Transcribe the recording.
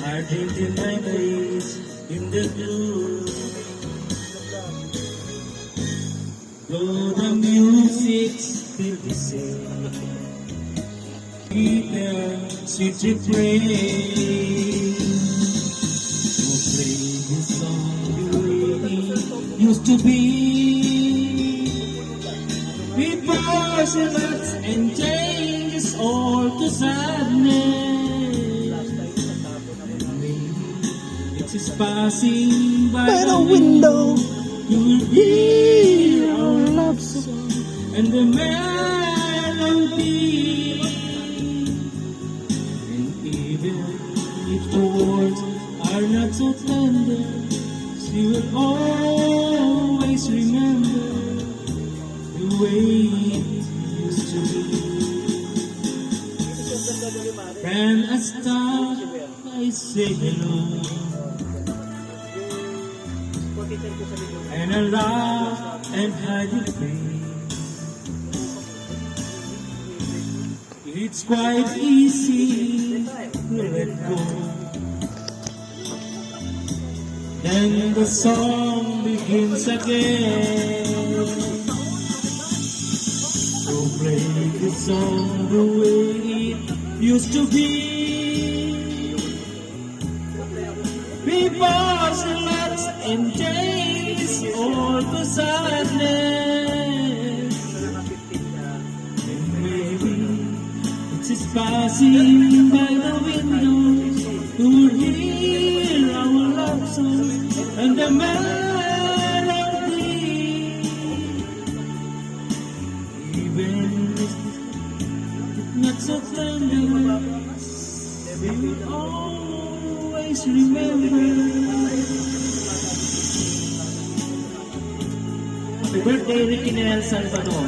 Argentine memories in the blue. Though the music's still the same, keep the sweet refrain. So play the song the way it used to be. Before she lets and changes all to sadness. It's just passing by the window. You will hear our love song and the melody. And even if the words are not so tender, she will always remember the way it used to be. When I stop, I say hello, and I laugh and hide your face. It's quite easy to let go. Then the song begins again. So play the song the way it used to be. Before she lets and takes all the sadness. And maybe it's just passing by the window to hear our love song and the melody. Even if it's not so tender, we will always remember. Happy birthday, Ricky Nel Salvador.